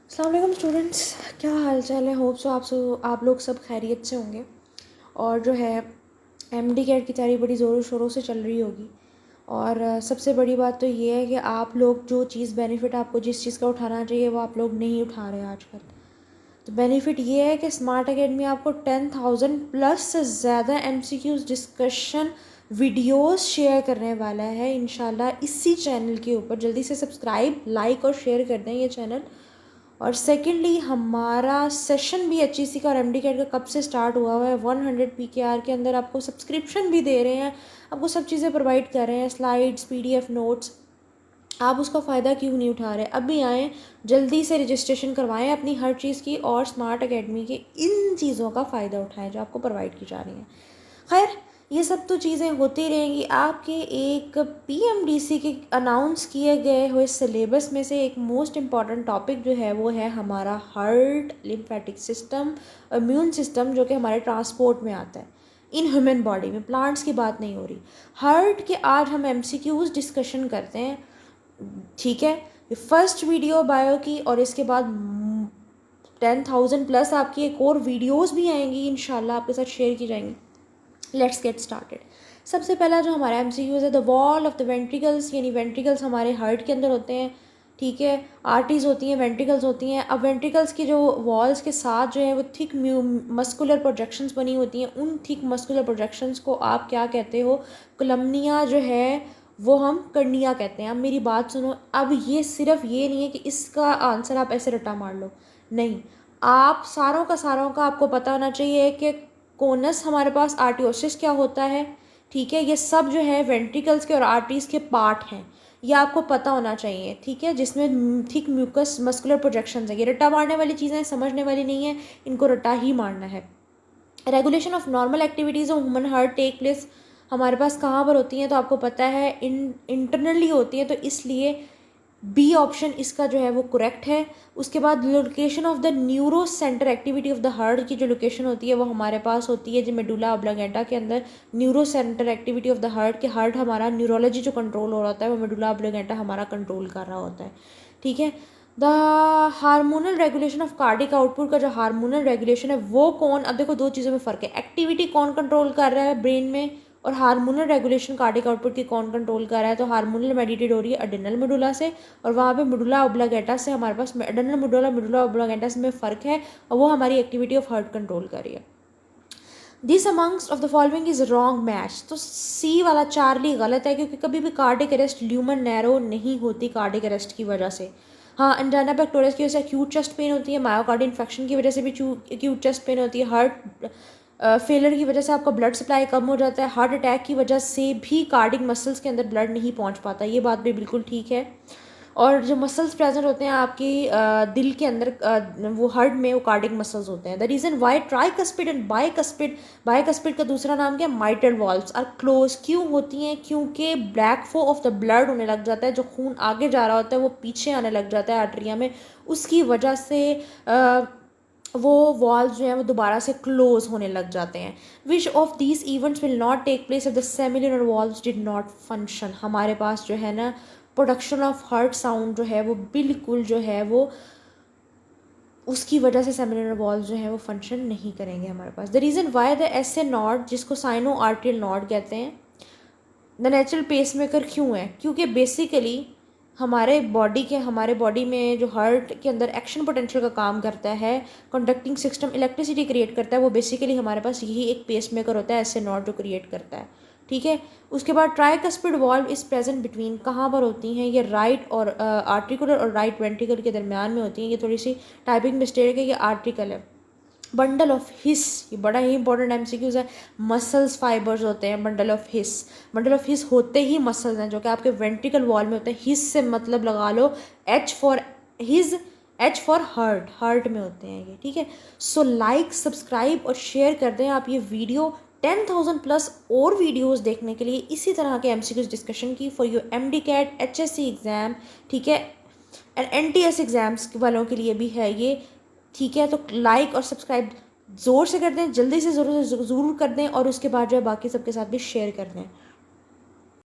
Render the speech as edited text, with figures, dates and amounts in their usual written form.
अस्सलाम वालेकुम स्टूडेंट्स, क्या हाल चाल है। होप सो आप लोग सब खैरियत से होंगे। और जो है एमडी कैट की तैयारी बड़ी ज़ोरों शोरों से चल रही होगी। और सबसे बड़ी बात तो ये है कि आप लोग जो चीज़ बेनिफिट आपको जिस चीज़ का उठाना चाहिए वो आप लोग नहीं उठा रहे आजकल। तो बेनिफिट ये है कि स्मार्ट एकेडमी आपको 10,000 प्लस से ज़्यादा एमसीक्यूज़ डिस्कशन वीडियोस शेयर करने वाला है इंशाल्लाह इसी चैनल के ऊपर। जल्दी से सब्सक्राइब, लाइक और शेयर कर दें ये चैनल। और सेकेंडली हमारा सेशन भी HEC का और MD कैट का कब से स्टार्ट हुआ है। 100 PKR के अंदर आपको सब्सक्रिप्शन भी दे रहे हैं, आपको सब चीज़ें प्रोवाइड कर रहे हैं, स्लाइड्स, PDF नोट्स। आप उसका फ़ायदा क्यों नहीं उठा रहे? अभी आएँ, जल्दी से रजिस्ट्रेशन करवाएं अपनी हर चीज़ की और स्मार्ट एकेडमी की इन चीज़ों का फ़ायदा उठाएं जो आपको प्रोवाइड की जा रही हैं। खैर, ये सब तो चीज़ें होती रहेंगी। आपके एक PMDC के अनाउंस किए गए हुए सिलेबस में से एक मोस्ट इम्पॉर्टेंट टॉपिक जो है वो है हमारा heart, lymphatic system, immune system, जो कि हमारे ट्रांसपोर्ट में आता है इन ह्यूमन बॉडी में। प्लांट्स की बात नहीं हो रही। हार्ट के आज हम MCQs डिस्कशन करते हैं, ठीक है। ये फर्स्ट वीडियो बायो की और इसके बाद 10,000 प्लस आपकी एक और वीडियोस भी आएंगी इंशाल्लाह, आपके साथ शेयर की जाएंगी। Let's get started. सबसे पहला जो हमारा MCQs है, the wall of the ventricles, यानी वेंट्रिकल्स हमारे हार्ट के अंदर होते हैं, ठीक है। आर्टरीज होती हैं, वेंट्रिकल्स होती हैं। अब वेंट्रिकल्स की जो वॉल्स के साथ जो है वो थिक मस्कुलर प्रोजेक्शंस बनी होती हैं। उन थिक मस्कुलर प्रोजेक्शंस को आप क्या कहते हो? कोलम्निया जो है वो हम कर्निया कहते हैं। अब मेरी बात सुनो, अब ये सिर्फ ये नहीं है कि इसका आंसर आप ऐसे रट्टा मार लो, नहीं। आप सारों का आपको पता होना चाहिए कि कोनस हमारे पास, आर्टियोसिस क्या होता है, ठीक है। ये सब जो है वेंट्रिकल्स के और आर्टरीज के पार्ट हैं, ये आपको पता होना चाहिए, ठीक है। जिसमें थिक म्यूकस मस्कुलर प्रोजेक्शंस है। ये रट्टा मारने वाली चीज़ें समझने वाली नहीं है, इनको रट्टा ही मारना है। Regulation of normal activities of human heart take place हमारे पास कहाँ पर होती हैं? तो आपको पता है इंटरनली होती है, तो इसलिए बी ऑप्शन इसका जो है वो करेक्ट है। उसके बाद location of the neuro centre activity of the heart की जो लोकेशन होती है वो हमारे पास होती है जो मेडुला ऑब्लांगेटा के अंदर। Neuro centre activity of the heart के, हार्ट हमारा न्यूरोलॉजी जो कंट्रोल हो रहा होता है वो मेडुला ऑब्लांगेटा हमारा कंट्रोल कर रहा होता है, ठीक है। The hormonal regulation of cardiac output का जो हार्मोनल रेगुलेशन है वो कौन, अब देखो दो चीज़ों में फ़र्क है। एक्टिविटी कौन कंट्रोल कर रहा है ब्रेन में, और हार्मोनल रेगुलेशन कार्डिक आउटपुट की कौन कंट्रोल कर रहा है? तो हार्मोनल मेडिटेट हो रही है एड्रेनल मेडुला से, और वहाँ पे मेडुला ऑब्लांगेटा से हमारे पास एड्रेनल मेडुला ऑब्लांगेटा में फ़र्क है, और वो हमारी एक्टिविटी ऑफ हार्ट कंट्रोल कर रही है। This amongst of the following is wrong match. तो सी वाला चार्ली गलत है, क्योंकि कभी भी कार्डिक अरेस्ट ल्यूमन नैरो नहीं होती कार्डिक अरेस्ट की वजह से। हाँ, एंजाइना पेक्टोरिस की वजह से एक्यूट चेस्ट पेन होती है, मायोकार्डियल इन्फेक्शन की वजह से भी एक्यूट चेस्ट पेन होती है, हार्ट फेलर की वजह से आपका ब्लड सप्लाई कम हो जाता है, हार्ट अटैक की वजह से भी कार्डिक मसल्स के अंदर ब्लड नहीं पहुंच पाता, ये बात भी बिल्कुल ठीक है। और जो मसल्स प्रेजेंट होते हैं आपकी दिल के अंदर, वो हार्ट में वो कार्डिक मसल्स होते हैं। The reason why tricuspid and bicuspid का दूसरा नाम क्या है? Mitral valves are close. क्यों होती हैं? क्योंकि back flow of the blood होने लग जाता है, जो खून आगे जा रहा होता है वो पीछे आने लग जाता है आर्टरिया में, उसकी वजह से वो वॉल्व जो हैं वो दोबारा से क्लोज होने लग जाते हैं। Which of these events will not take place if the semilunar valves did not function. हमारे पास जो है ना प्रोडक्शन ऑफ हार्ट साउंड जो है वो बिल्कुल जो है वो उसकी वजह से सेमिलर वॉल्व जो है वो फंक्शन नहीं करेंगे हमारे पास। The reason why the SA node, जिसको साइनो आर्टियल नॉड कहते हैं, द नेचुरल पेस मेकर क्यों है? क्योंकि बेसिकली हमारे बॉडी में जो हार्ट के अंदर एक्शन पोटेंशियल का काम करता है, कंडक्टिंग सिस्टम, इलेक्ट्रिसिटी क्रिएट करता है, वो बेसिकली हमारे पास यही एक पेस मेकर होता है ऐसे नॉट जो क्रिएट करता है, ठीक है। उसके बाद tricuspid valve is present between, कहाँ पर होती हैं ये? राइट और आर्टिकुलर और राइट वेंट्रिकल के दरमियान में होती हैं। ये थोड़ी सी टाइपिंग मिस्टेक है, ये आर्टिकल है। बंडल ऑफ हिस, ये बड़ा ही इंपॉर्टेंट MCQs है। मसल्स फाइबर्स होते हैं bundle of his. Bundle of his होते ही मसल्स हैं जो कि आपके वेंट्रिकल वॉल में होते हैं। हिस से मतलब लगा लो H for his, H for heart, heart में होते हैं ये, ठीक है। सो लाइक, सब्सक्राइब और शेयर कर दें आप ये वीडियो 10,000 प्लस और वीडियोस देखने के लिए, इसी तरह के MCQs डिस्कशन की for your MD CAT, HSC exam, ठीक है, एंड NTS एग्ज़ाम्स वालों के लिए भी है ये, ठीक है। तो लाइक और सब्सक्राइब ज़ोर से कर दें, जल्दी से ज़रूर कर दें, और उसके बाद जो है बाकी सबके साथ भी शेयर कर दें।